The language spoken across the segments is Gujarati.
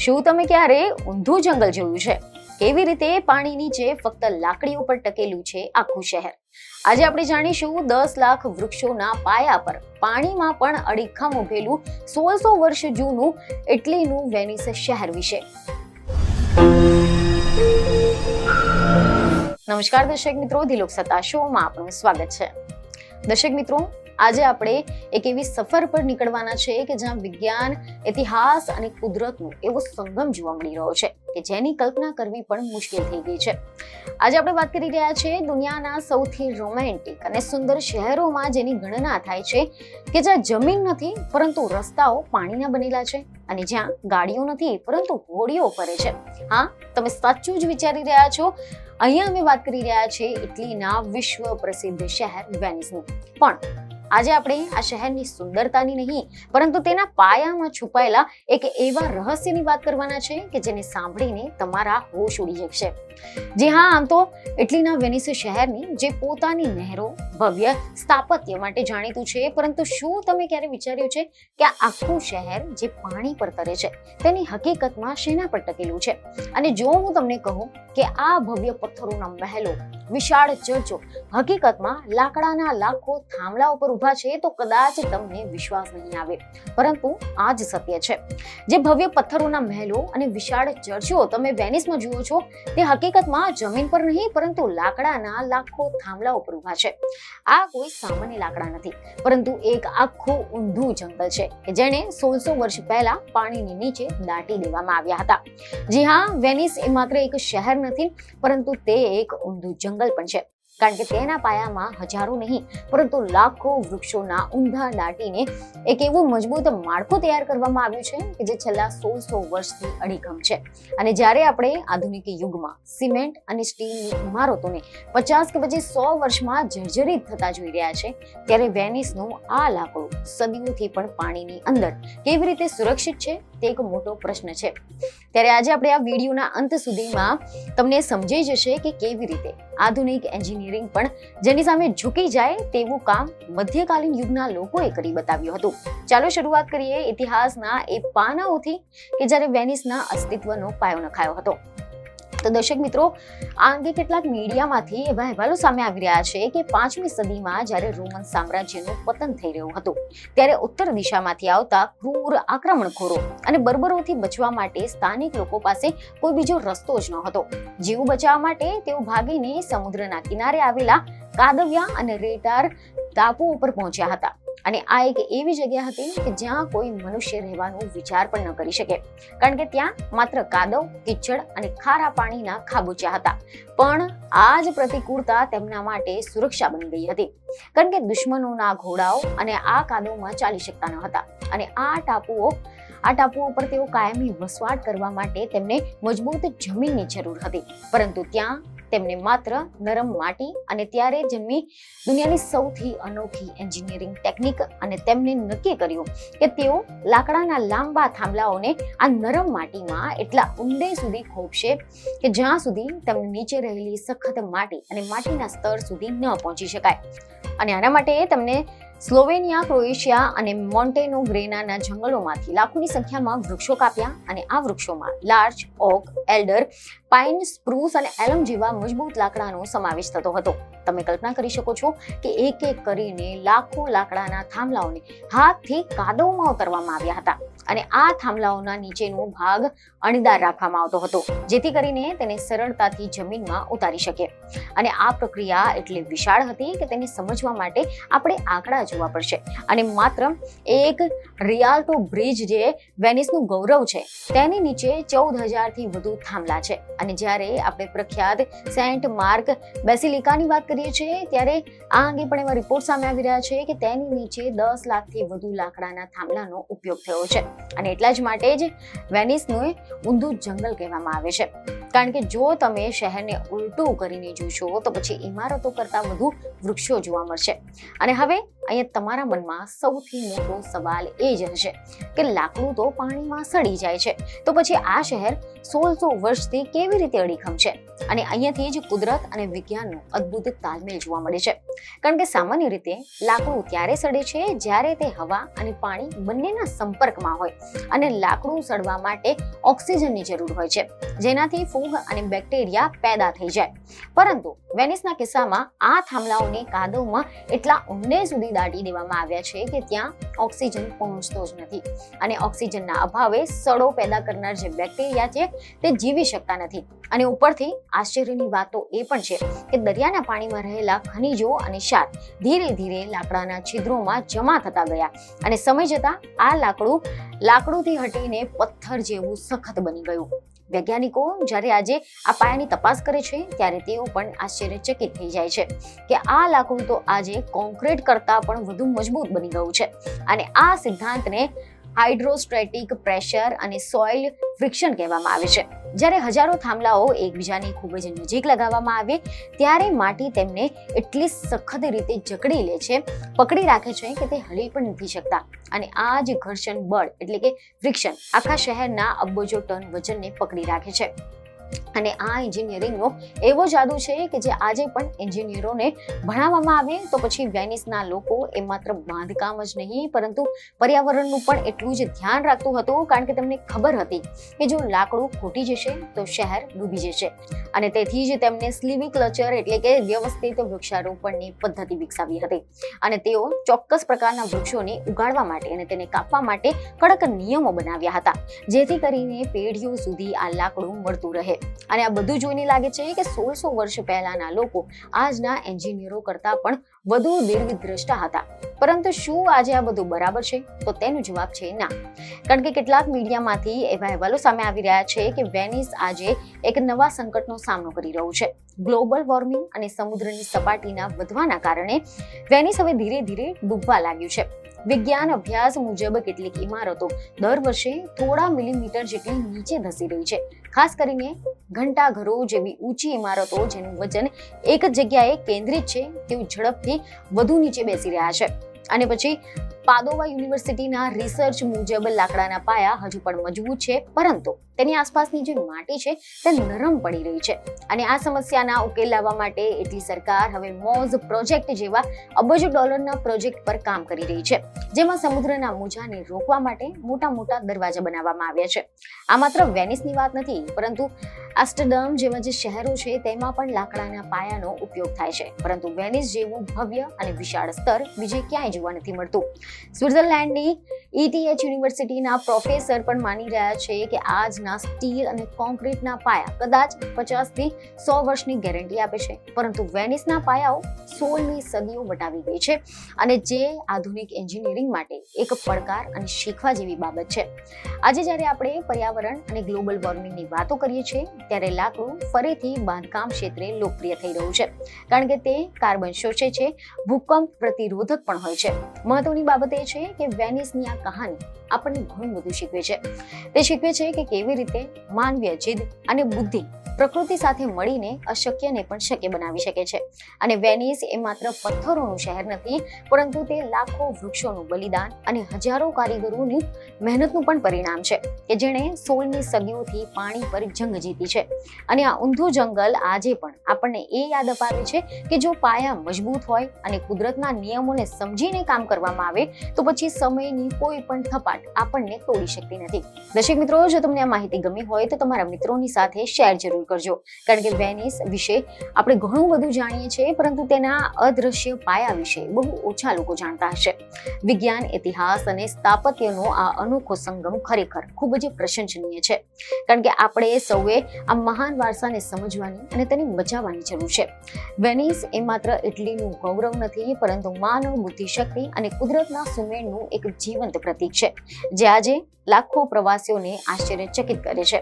શું તમે ક્યારે ઊંધું જંગલ જોયું છે? કેવી રીતે પાણી નીચે ફક્ત લાકડીઓ પર ટકેલું છે આખું શહેર? આજે આપણે જાણીશું 10 લાખ વૃક્ષોના પાયા પર પાણીમાં પણ અડીખમ ઉભેલું 1600 વર્ષ જૂનું ઇટલીનું વેનિસ શહેર વિશે. નમસ્કાર દર્શક મિત્રો, દિલોક સત્તા શોમાં આપનું સ્વાગત છે. દર્શક મિત્રો, આજે આપણે એક એવી સફર પર નીકળવાના છે કે જ્યાં વિજ્ઞાન, ઇતિહાસ અને કુદરતનો એવો સંગમ જોવા મળી રહ્યો છે કે જેની કલ્પના કરવી પણ મુશ્કેલ થઈ ગઈ છે. આજે આપણે વાત કરી રહ્યા છીએ દુનિયાના સૌથી રોમેન્ટિક અને સુંદર શહેરોમાં જેની ગણના થાય છે કે જ્યાં જમીન નથી પરંતુ રસ્તાઓ પાણીના બનેલા છે અને જ્યાં ગાડીઓ નથી પરંતુ હોડીઓ ફરે છે. હા, તમે સાચું જ વિચારી રહ્યા છો. અહીંયા અમે વાત કરી રહ્યા છીએ ઇટલીના વિશ્વ પ્રસિદ્ધ શહેર વેનિસની. પણ આજે આપણે આ શહેરની સુંદરતાની નહીં પરંતુ તેના પાયામાં છુપાયેલા એક એવા રહસ્યની વાત કરવાના છે કે જેને સાંભળીને તમારા હોશ ઉડી જશે. જી હા, આમ તો ઇટલીના વેનિસ શહેરની જે પોતાની નહેરો, ભવ્ય સ્થાપત્ય માટે જાણીતું છે, પરંતુ શું તમે ક્યારે વિચાર્યું છે કે આ આખું શહેર જે પાણી પર તરે છે તેની હકીકતમાં શેના પર ટકેલું છે? અને જો હું તમને કહું કે આ ભવ્ય પથ્થરોના મહેલો, વિશાળ ચર્ચો હકીકતમાં લાકડાના લાખો થાંભલા ઉપર ઉભા છે તો કદાચ તમને વિશ્વાસ નહીં આવે, પરંતુ આ જ સત્ય છે. જે ભવ્ય પથ્થરોના મહેલો અને વિશાળ ચર્ચો તમે વેનિસમાં જુઓ છો તે હકીકતમાં જમીન પર નહીં પરંતુ લાકડાના લાખો થાંભલા ઉપર ઉભા છે. આ કોઈ સામાન્ય લાકડા નથી પરંતુ એક આખું ઊંધું જંગલ છે કે જેને 1600 વર્ષ પહેલા પાણીની નીચે દાટી દેવામાં આવ્યા હતા. જી હા, વેનિસ એ માત્ર એક શહેર નથી પરંતુ તે એક ઊંધું જંગલ પણ છે, કારણ કે તેના પાયામાં હજારો નહીં પરંતુ લાખો વૃક્ષોના ઊંધા દાટીને એક એવું મજબૂત માળખું તૈયાર કરવામાં આવ્યું છે કે જે છેલ્લા 1600 વર્ષથી અડીખમ છે. અને જ્યારે આપણે આધુનિક યુગમાં સિમેન્ટ અને સ્ટીલની ઇમારતોને 50 કે પછી 100 વર્ષમાં જર્જરિત થતા જોઈ રહ્યા છે, ત્યારે વેનિસનું આ લાકડું સદીઓથી પણ પાણીની અંદર કેવી રીતે સુરક્ષિત છે તે એક મોટો પ્રશ્ન છે. ત્યારે આજે આપણે આ વિડીયોના અંત સુધીમાં તમને સમજાઈ જશે કે કેવી રીતે આધુનિક એન્જિનિયરિંગ પણ જેની સામે ઝૂકી જાય તેવું કામ મધ્યકાલીન યુગના લોકોએ કરી બતાવ્યું હતું. ચાલો શરૂઆત કરીએ ઇતિહાસના એ પાનાઓથી કે જ્યારે વેનિસના અસ્તિત્વનો પાયો નખાયો હતો. તો દર્શક મિત્રો, આ અંગે કેટલાક મીડિયામાંથી એવા અહેવાલો સામે આવી રહ્યા છે કે 5મી સદીમાં જ્યારે રોમન સામ્રાજ્યનું પતન થઈ રહ્યું હતું ત્યારે ઉત્તર દિશામાંથી આવતા ક્રૂર આક્રમણખોરો અને બર્બરોથી બચવા માટે સ્થાનિક લોકો પાસે કોઈ બીજો રસ્તો જ ન હતો. જીવ બચાવવા માટે તેઓ ભાગીને સમુદ્રના કિનારે આવેલા કાદવ્યા અને રેટાર ટાપુ ઉપર પહોંચ્યા હતા. અને આ એક એવી જગ્યા હતી કે જ્યાં કોઈ મનુષ્ય રહેવાનો વિચાર પણ ન કરી શકે, કારણ કે ત્યાં માત્ર કાદવ, કિચડ અને ખારા પાણીના ખાબોચિયા હતા. પણ આ જ પ્રતિકૂળતા તેમના માટે સુરક્ષા બની ગઈ હતી, કારણ કે દુશ્મનોના ઘોડાઓ અને આ કાદવમાં ચાલી શકતા ન હતા. અને આ ટાપુઓ પર તેઓ કાયમી વસવાટ કરવા માટે તેમને મજબૂત જમીનની જરૂર હતી, પરંતુ ત્યાં તેમને માત્ર નરમ માટી અને ત્યારે જન્મી દુનિયાની સૌથી અનોખી એન્જિનિયરિંગ ટેકનિક અને તેમને નક્કી કર્યું કે તેઓ લાકડાના લાંબા થાંભલાઓને આ નરમ માટીમાં એટલા ઊંડે સુધી ખોપશે કે જ્યાં સુધી તેમને નીચે રહેલી સખત માટી અને માટીના સ્તર સુધી ન પહોંચી શકાય. અને આના માટે તેમને સ્લોવેનિયા, ક્રોએશિયા અને મોન્ટેનોગ્રેનાના જંગલોમાંથી લાખોની સંખ્યામાં વૃક્ષો કાપ્યા અને આ વૃક્ષોમાં લાર્ચ, ઓક, એલ્ડર, પાઇન, સ્પ્રૂસ અને એલમ જેવા મજબૂત લાકડાનો સમાવેશ થતો હતો. તમે કલ્પના કરી શકો છો કે એક એક કરીને લાખો લાકડાના થાંભલાઓને હાથથી કાદવમાં ઉતારવામાં આવ્યા હતા અને આ થાંભલાઓના નીચેનો ભાગ અણીદાર રાખવામાં આવતો હતો જેથી કરીને તેને સરળતાથી જમીનમાં ઉતારી શકે. અને આ પ્રક્રિયા એટલી વિશાળ હતી કે તેને સમજવા માટે આપણે આંકડા જોવા પડશે. અને માત્ર એક રિયાલ્ટો બ્રિજ જે વેનિસનું ગૌરવ છે તેની નીચે 14,000 થી વધુ થાંભલા છે. અને જ્યારે આપણે પ્રખ્યાત સેન્ટ માર્ક બેસિલિકાની વાત કરીએ છીએ ત્યારે આ અંગે પણ એવા રિપોર્ટ સામે આવી રહ્યા છે કે તેની નીચે 10 લાખથી વધુ લાકડાના થાંભલાનો ઉપયોગ થયો છે. અને એટલા જ માટે જ વેનિસનું ઊંધું જંગલ કહેવામાં આવે છે. કારણ કે જો તમે શહેરને ઉલટું કરીને જોશો તો પછી ઇમારતો કરતા વધુ વૃક્ષો જોવા મળશે. અને હવે અહીંયા તમારા મનમાં સૌથી મોટો સવાલ એ જ હશે કે લાકડું તો પાણીમાં સડી જાય છે, તો પછી આ શહેર 1600 વર્ષથી કેવી રીતે અડીખમ છે? અને અહીંયાથી જ કુદરત અને વિજ્ઞાનનો અદ્ભુત તાલમેલ જોવા મળે છે. કારણ કે સામાન્ય રીતે લાકડું ત્યારે સડે છે જ્યારે તે હવા અને પાણી બંનેના સંપર્કમાં હોય અને લાકડું સડવા માટે ઓક્સિજનની જરૂર હોય છે, જેનાથી ફૂગ અને બેક્ટેરિયા પેદા થઈ જાય. પરંતુ વેનિસના કિસ્સામાં આ થાંભલાઓને કાદવમાં એટલા ઊંડે સુધી દાટી દેવામાં આવ્યા છે કે ત્યાં ઓક્સિજન પહોંચતો જ નથી અને ઓક્સિજનના અભાવે સડો પેદા કરનાર જે બેક્ટેરિયા છે તે જીવી શકતા નથી. અને ઉપરથી આશ્ચર્યની વાત તો એ પણ છે કે દરિયાના પાણીમાં રહેલા ખનિજો અને ક્ષાર ધીરે ધીરે લાકડાના છિદ્રોમાં જમા થતા ગયા અને સમય જતા આ લાકડુંથી હટીને પથ્થર જેવું સખત બની ગયું. વૈજ્ઞાનિકો જ્યારે આજે આ પાયાની તપાસ કરે છે ત્યારે તેઓ પણ આશ્ચર્યચકિત થઈ જાય છે કે આ લાકડું તો આજે કોન્ક્રીટ કરતા પણ વધુ મજબૂત બની ગયું છે. અને આ સિદ્ધાંતને હાઇડ્રોસ્ટેટિક પ્રેશર અને સોઇલ ફ્રિક્શન કહેવામાં આવે છે. જ્યારે હજારો થાંભલાઓ એકબીજાની ખૂબ જ નજીક લગાવવામાં આવે ત્યારે માટી તેમને એટલી સખત રીતે જકડી લે છે, પકડી રાખે છે કે તે હલી પણ નથી શકતા. અને આ જ ઘર્ષણ બળ એટલે કે ફ્રિક્શન આખા શહેરના અબજો ટન વજનને પકડી રાખે છે. અને આ એન્જિનિયરિંગનો એવો જાદુ છે કે જે આજે પણ એન્જિનિયરોને ભણાવવામાં આવે તો પછી વેનિસના લોકો એ માત્ર બાંધકામ જ નહીં પરંતુ પર્યાવરણનું પણ એટલું જ ધ્યાન રાખતું હતું, કારણ કે તેમને ખબર હતી કે જો લાકડું ખૂટી જશે તો શહેર ડૂબી જશે. અને તેથી જ તેમને સ્લિવિકલ્ચર એટલે કે વ્યવસ્થિત વૃક્ષારોપણની પદ્ધતિ વિકસાવી હતી. અને તેઓ ચોક્કસ પ્રકારના વૃક્ષોને ઉગાડવા માટે અને તેને કાપવા માટે કડક નિયમો બનાવ્યા હતા, જેથી કરીને પેઢીઓ સુધી આ લાકડું મળતું રહે. અને આ બધું જોઈને લાગે છે કે 1600 વર્ષ પહેલાના લોકો આજના એન્જિનિયરો કરતા પણ વધુ દીર્ઘદ્રષ્ટા હતા. પરંતુ શું આજે આ બધું બરાબર છે? તો તેનો જવાબ છે ના. કારણ કે કેટલાક મીડિયામાંથી એવા અહેવાલો સામે આવી રહ્યા છે કે વેનિસ આજે એક નવા સંકટનો સામનો કરી રહ્યું છે. ગ્લોબલ વોર્મિંગ અને સમુદ્રની સપાટીના વધવાના કારણે વેનિસ હવે ધીરે ધીરે ડૂબવા લાગ્યું છે. વિજ્ઞાન અભ્યાસ મુજબ કેટલીક ઇમારતો દર વર્ષે થોડા મિલીમીટર જેટલી નીચે ધસી રહી છે. ખાસ કરીને ઘંટાઘરો જેવી ઊંચી ઇમારતો જેનું વજન એક જ જગ્યાએ કેન્દ્રિત છે તેઓ ઝડપથી વધુ નીચે બેસી રહ્યા છે. અને પછી પાદોવા યુનિવર્સિટીના રિસર્ચ મુજબ લાકડાના પાયા હજુ પણ મજબૂત છે, પરંતુ તેની આસપાસની જે માટી છે તે નરમ પડી રહી છે. અને આ સમસ્યાના ઉકેલ લાવવા માટે એટલી સરકાર હવે મોઝ પ્રોજેક્ટ જેવા અબજો ડોલરના પ્રોજેક્ટ પર કામ કરી રહી છે, જેમાં સમુદ્રના મોજાને રોકવા માટે મોટા મોટા દરવાજા બનાવવામાં આવ્યા છે. આ માત્ર વેનિસની વાત નથી, પરંતુ આમ્સ્ટરડમ જેવા જે શહેરો છે તેમાં પણ લાકડાના પાયાનો ઉપયોગ થાય છે. પરંતુ વેનિસ જેવું ભવ્ય અને વિશાળ સ્તર બીજે ક્યાંય જોવા નથી મળતું. સ્વિટ્ઝરલેન્ડની ETH યુનિવર્સિટીના પ્રોફેસર પણ માની રહ્યા છે કે આજના સ્ટીલ અને કોન્ક્રીટના પાયા કદાચ 50 થી 100 વર્ષની ગેરંટી આપે છે, પરંતુ વેનિસના પાયાઓ 16મી સદીઓ વટાવી ગઈ છે અને જે આધુનિક એન્જિનિયરિંગ માટે એક પડકાર અને શીખવા જેવી બાબત છે. આજે જ્યારે આપણે પર્યાવરણ અને ગ્લોબલ વોર્મિંગની વાતો કરીએ છીએ ત્યારે લાકડું ફરીથી બાંધકામ ક્ષેત્રે લોકપ્રિય થઈ રહ્યું છે, કારણ કે તે કાર્બન શોષે છે, ભૂકંપ પ્રતિરોધક પણ હોય છે. મહત્વની બાબત એ છે કે વેનિસની આ કહાની આપણને ઘણું બધું શીખવે છે. તે શીખવે છે કે કેવી રીતે માનવીય જીદ અને બુદ્ધિ પ્રકૃતિ સાથે મળીને અશક્યને પણ શક્ય બનાવી શકે છે. અને વેનિસ એ માત્ર પથ્થરોનું શહેર નથી, પરંતુ તે લાખો વૃક્ષોનું બલિદાન અને હજારો કારીગરોની મહેનતનું પણ પરિણામ છે કે જેણે 16મી સદીઓથી પાણી પર જંગ જીતી છે. અને આ ઊંધું જંગલ આજે પણ આપણને એ યાદ અપાવે છે કે જો પાયા મજબૂત હોય અને કુદરતના નિયમોને સમજીને કામ કરવામાં આવે તો પછી સમયની કોઈ પણ થપાટ આપણને તોડી શકતી નથી. દર્શક મિત્રો, જો તમને આ માહિતી ગમી હોય તો તમારા મિત્રોની સાથે શેર જરૂર કરજો, કારણ કે વેનિસ વિશે આપણે ઘણું બધું જાણીએ છીએ પરંતુ તેના અદ્રશ્ય પાયા વિશે બહુ ઓછા લોકો જાણતા હશે. વિજ્ઞાન, ઇતિહાસ અને સ્થાપત્યનો આ અનોખો સંગમ ખરેખર ખૂબ જ પ્રશંસનીય છે, કારણ કે આપણે સૌએ આ મહાન વારસાને સમજવાની અને તેને બચાવવાની જરૂર છે. વેનિસ એ માત્ર ઇટલીનું ગૌરવ નથી, પરંતુ માનવ બુદ્ધિશક્તિ અને કુદરતના સુમેળનું એક જીવંત પ્રતીક છે, જે આજે લાખો પ્રવાસીઓને આશ્ચર્યચકિત કરે છે.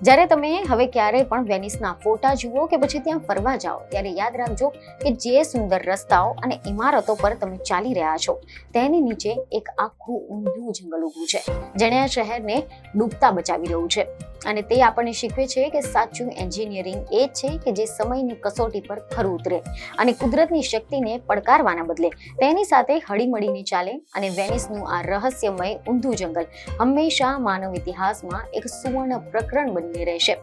જ્યારે તમે હવે ક્યારે પણ વેનિસના ફોટા જુઓ કે પછી ત્યાં ફરવા જાઓ ત્યારે યાદ રાખજો કે જે સુંદર રસ્તાઓ અને ઇમારતો પર તમે ચાલી રહ્યા છો તેની નીચે એક આખું ઊંધું જંગલ ઊભું છે, જેણે આ શહેરને ડૂબતા બચાવી રહ્યું છે. અને તે આપણને શીખવે છે કે સાચું એન્જિનિયરિંગ એ જ છે કે જે સમયની કસોટી પર ખરું ઉતરે અને કુદરતની શક્તિને પડકારવાના બદલે તેની સાથે હળીમળીને ચાલે. અને વેનિસનું આ રહસ્યમય ઊંધું જંગલ હંમેશા માનવ ઇતિહાસમાં એક સુવર્ણ પ્રકરણ બનીને રહેશે,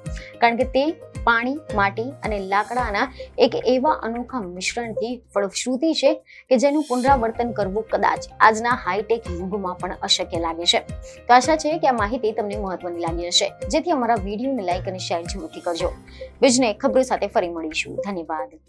કારણ કે તે પાણી, માટી અને લાકડાના એક એવા અનોખા મિશ્રણથી ફળશ્રુતિ છે કે જેનું પુનરાવર્તન કરવું કદાચ આજના હાઈટેક યુગમાં પણ અશક્ય લાગે છે. તો આશા છે કે આ માહિતી તમને મહત્વની લાગી હશે, જેથી અમારા વિડીયોને લાઈક અને શેર જરૂરથી કરજો. બીજને ખબરો સાથે ફરી મળીશું. ધન્યવાદ.